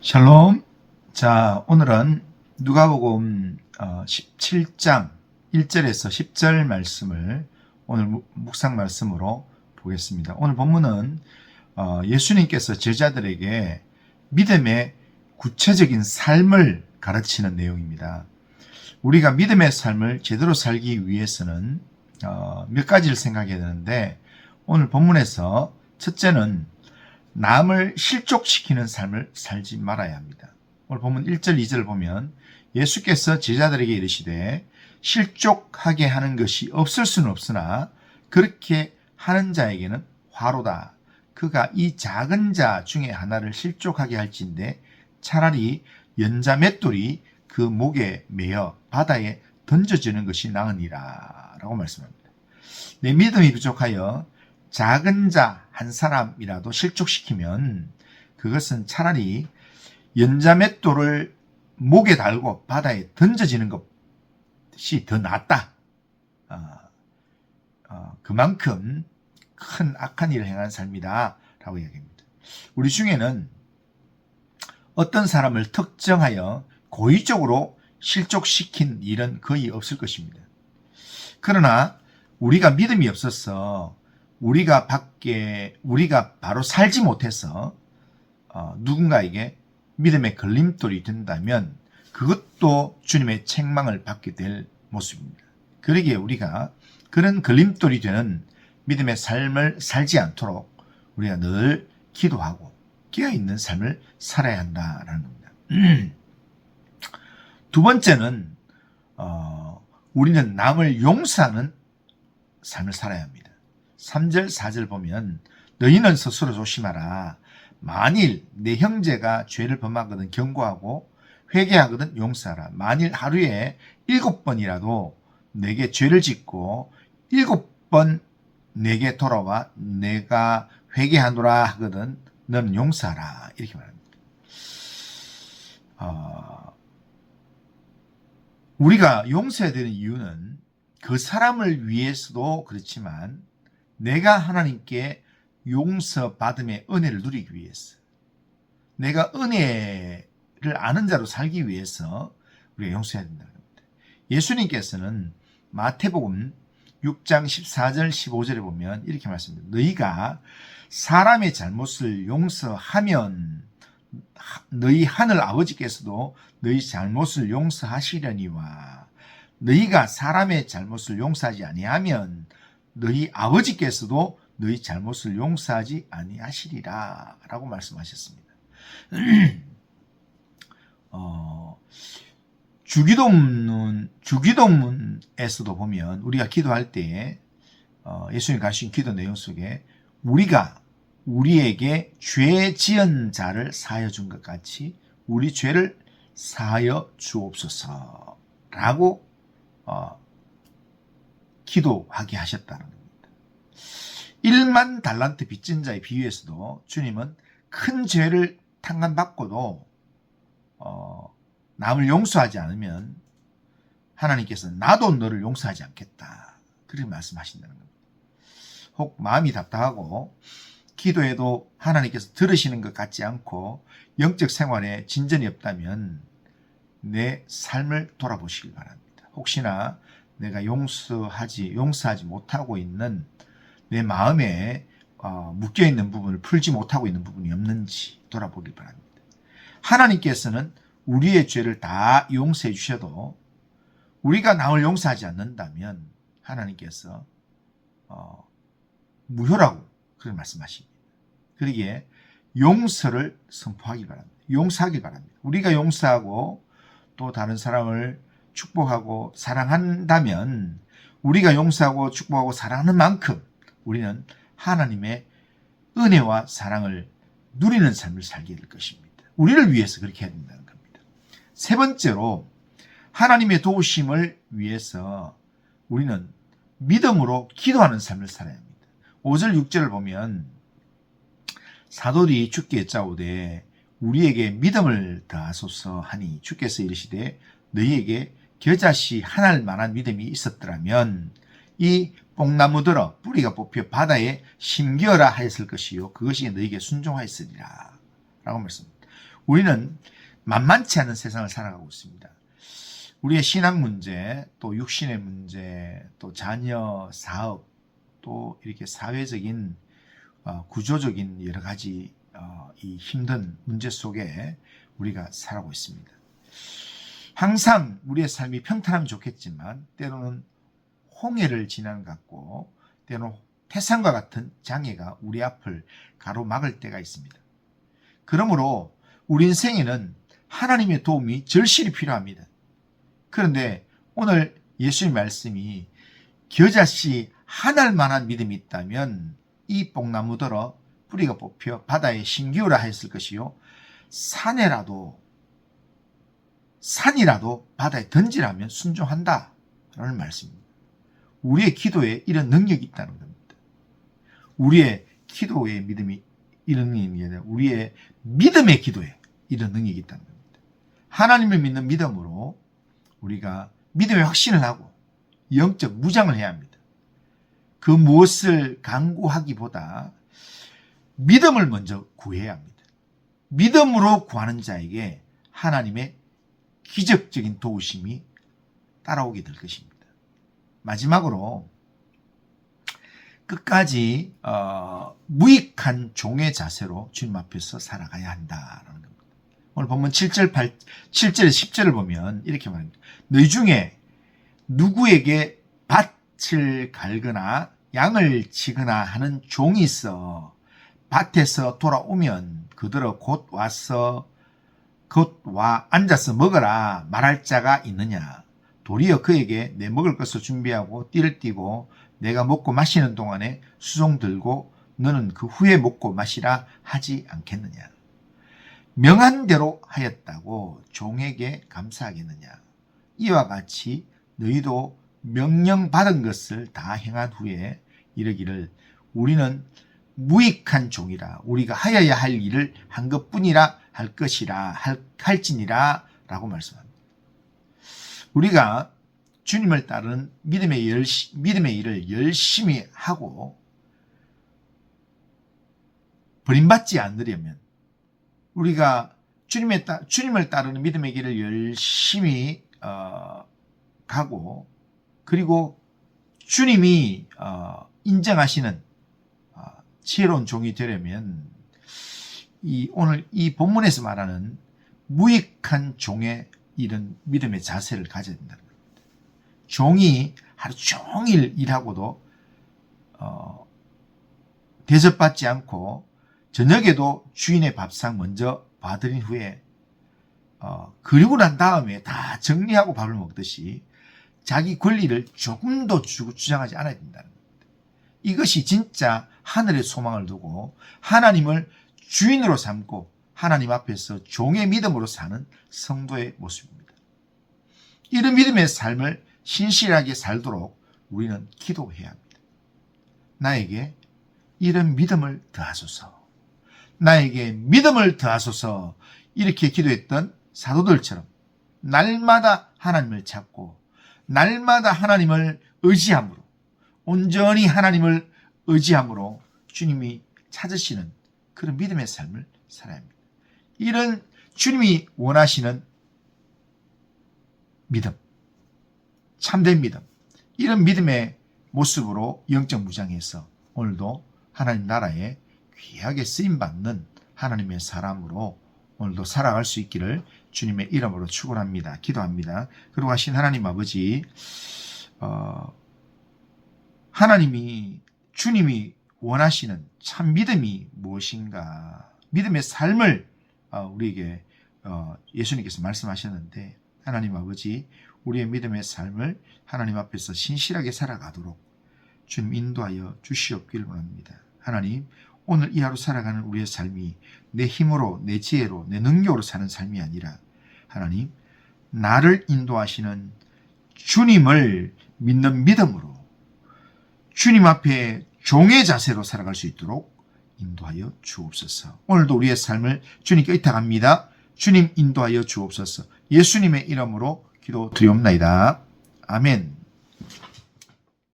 샬롬. 자, 오늘은 누가복음 17장 1절에서 10절 말씀을 오늘 묵상 말씀으로 보겠습니다. 오늘 본문은 예수님께서 제자들에게 믿음의 구체적인 삶을 가르치는 내용입니다. 우리가 믿음의 삶을 제대로 살기 위해서는 몇 가지를 생각해야 되는데, 오늘 본문에서 첫째는 남을 실족시키는 삶을 살지 말아야 합니다. 오늘 본문 1절 2절을 보면 예수께서 제자들에게 이르시되 실족하게 하는 것이 없을 수는 없으나 그렇게 하는 자에게는 화로다. 그가 이 작은 자 중에 하나를 실족하게 할진대 차라리 연자 맷돌이 그 목에 매어 바다에 던져지는 것이 나으니라 라고 말씀합니다. 내 믿음이 부족하여 작은 자 한 사람이라도 실족시키면 그것은 차라리 연자 맷돌을 목에 달고 바다에 던져지는 것이 더 낫다. 그만큼 큰 악한 일을 행한 삶이다 라고 이야기합니다. 우리 중에는 어떤 사람을 특정하여 고의적으로 실족시킨 일은 거의 없을 것입니다. 그러나 우리가 믿음이 없어서 우리가 바로 살지 못해서 누군가에게 믿음의 걸림돌이 된다면 그것도 주님의 책망을 받게 될 모습입니다. 그러기에 우리가 그런 걸림돌이 되는 믿음의 삶을 살지 않도록 우리가 늘 기도하고 깨어있는 삶을 살아야 한다는 겁니다. 두 번째는 우리는 남을 용서하는 삶을 살아야 합니다. 3절 4절 보면 너희는 스스로 조심하라. 만일 내 형제가 죄를 범하거든 경고하고 회개하거든 용서하라. 만일 하루에 7번이라도 내게 죄를 짓고 7번 내게 돌아와 내가 회개하노라 하거든 너는 용서하라. 이렇게 말합니다. 우리가 용서해야 되는 이유는 그 사람을 위해서도 그렇지만 내가 하나님께 용서받음의 은혜를 누리기 위해서, 내가 은혜를 아는 자로 살기 위해서 우리가 용서해야 된다는 겁니다. 예수님께서는 마태복음 6장 14절 15절에 보면 이렇게 말씀합니다. 너희가 사람의 잘못을 용서하면 너희 하늘 아버지께서도 너희 잘못을 용서하시려니와 너희가 사람의 잘못을 용서하지 아니하면 너희 아버지께서도 너희 잘못을 용서하지 아니하시리라 라고 말씀하셨습니다. 주기도문에서도 보면 우리가 기도할 때에 예수님 가르친 기도 내용 속에 우리가 우리에게 죄 지은 자를 사하여 준 것 같이 우리 죄를 사하여 주옵소서 라고 기도하게 하셨다는 겁니다. 1만 달란트 빚진 자의 비유에서도 주님은 큰 죄를 탕감받고도 남을 용서하지 않으면 하나님께서 나도 너를 용서하지 않겠다 그렇게 말씀하신다는 겁니다. 혹 마음이 답답하고 기도해도 하나님께서 들으시는 것 같지 않고 영적 생활에 진전이 없다면 내 삶을 돌아보시길 바랍니다. 혹시나 내가 용서하지 못하고 있는 내 마음에 묶여있는 부분을 풀지 못하고 있는 부분이 없는지 돌아보길 바랍니다. 하나님께서는 우리의 죄를 다 용서해 주셔도 우리가 남을 용서하지 않는다면 하나님께서 무효라고 그렇게 말씀하십니다. 그러기에 용서를 선포하길 바랍니다. 용서하길 바랍니다. 우리가 용서하고 또 다른 사람을 축복하고 사랑한다면 우리가 용서하고 축복하고 사랑하는 만큼 우리는 하나님의 은혜와 사랑을 누리는 삶을 살게 될 것입니다. 우리를 위해서 그렇게 해야 된다는 겁니다. 세 번째로 하나님의 도우심을 위해서 우리는 믿음으로 기도하는 삶을 살아야 합니다. 5절 6절을 보면 사도들이 주께 여짜오되 우리에게 믿음을 더하소서 하니 주께서 이르시되 너희에게 겨자씨 하나일 만한 믿음이 있었더라면 이 뽕나무 들어 뿌리가 뽑혀 바다에 심기어라 하였을 것이요 그것이 너희에게 순종하였으리라 라고 말씀합니다. 우리는 만만치 않은 세상을 살아가고 있습니다. 우리의 신앙 문제, 또 육신의 문제, 또 자녀, 사업, 또 이렇게 사회적인 구조적인 여러 가지 이 힘든 문제 속에 우리가 살아가고 있습니다. 항상 우리의 삶이 평탄하면 좋겠지만 때로는 홍해를 지나는 것 같고 때로는 태산과 같은 장애가 우리 앞을 가로막을 때가 있습니다. 그러므로 우리 인생에는 하나님의 도움이 절실히 필요합니다. 그런데 오늘 예수님 말씀이 겨자씨 하늘만한 믿음이 있다면 이 뽕나무더러 뿌리가 뽑혀 바다에 심기우라 하였을 것이요 산이라도 바다에 던지라면 순종한다 라는 말씀입니다. 우리의 기도에 이런 능력이 있다는 겁니다. 우리의 기도의 믿음이 이런 능력이 아니라 우리의 믿음의 기도에 이런 능력이 있다는 겁니다. 하나님을 믿는 믿음으로 우리가 믿음의 확신을 하고 영적 무장을 해야 합니다. 그 무엇을 강구하기보다 믿음을 먼저 구해야 합니다. 믿음으로 구하는 자에게 하나님의 기적적인 도우심이 따라오게 될 것입니다. 마지막으로 끝까지 무익한 종의 자세로 주님 앞에서 살아가야 한다라는 겁니다. 오늘 본문 7절, 7절에 10절을 보면 이렇게 말합니다. 너희 중에 누구에게 밭을 갈거나 양을 치거나 하는 종이 있어 밭에서 돌아오면 그들어 곧 와 앉아서 먹어라 말할 자가 있느냐. 도리어 그에게 내 먹을 것을 준비하고 띠를 띠고 내가 먹고 마시는 동안에 수종 들고 너는 그 후에 먹고 마시라 하지 않겠느냐. 명한 대로 하였다고 종에게 감사하겠느냐. 이와 같이 너희도 명령받은 것을 다 행한 후에 이르기를 우리는 무익한 종이라 우리가 하여야 할 일을 한 것뿐이라 할 것이라 할지니라 라고 말씀합니다. 우리가 주님을 따르는 믿음의 일을 열심히 하고 버림받지 않으려면 우리가 주님을 따르는 믿음의 길을 열심히 가고 그리고 주님이 인정하시는 지혜로운 종이 되려면 오늘 이 본문에서 말하는 무익한 종의 이런 믿음의 자세를 가져야 된다는 겁니다. 종이 하루 종일 일하고도 대접받지 않고 저녁에도 주인의 밥상 먼저 봐드린 후에 그리고 난 다음에 다 정리하고 밥을 먹듯이 자기 권리를 조금도 주장하지 않아야 된다는 겁니다. 이것이 진짜 하늘의 소망을 두고 하나님을 주인으로 삼고 하나님 앞에서 종의 믿음으로 사는 성도의 모습입니다. 이런 믿음의 삶을 신실하게 살도록 우리는 기도해야 합니다. 나에게 이런 믿음을 더하소서. 나에게 믿음을 더하소서. 이렇게 기도했던 사도들처럼 날마다 하나님을 찾고 날마다 하나님을 의지함으로 온전히 하나님을 의지함으로 주님이 찾으시는 그런 믿음의 삶을 살아야 합니다. 이런 주님이 원하시는 믿음, 참된 믿음, 이런 믿음의 모습으로 영적 무장해서 오늘도 하나님 나라에 귀하게 쓰임받는 하나님의 사람으로 오늘도 살아갈 수 있기를 주님의 이름으로 축원합니다. 기도합니다. 그리고 하신 하나님 아버지, 하나님이 주님이 원하시는 참 믿음이 무엇인가, 믿음의 삶을 우리에게 예수님께서 말씀하셨는데 하나님 아버지, 우리의 믿음의 삶을 하나님 앞에서 신실하게 살아가도록 주님 인도하여 주시옵기를 원합니다. 하나님, 오늘 이 하루 살아가는 우리의 삶이 내 힘으로, 내 지혜로, 내 능력으로 사는 삶이 아니라 하나님, 나를 인도하시는 주님을 믿는 믿음으로 주님 앞에 종의 자세로 살아갈 수 있도록 인도하여 주옵소서. 오늘도 우리의 삶을 주님께 의탁합니다. 주님 인도하여 주옵소서. 예수님의 이름으로 기도드리옵나이다. 아멘.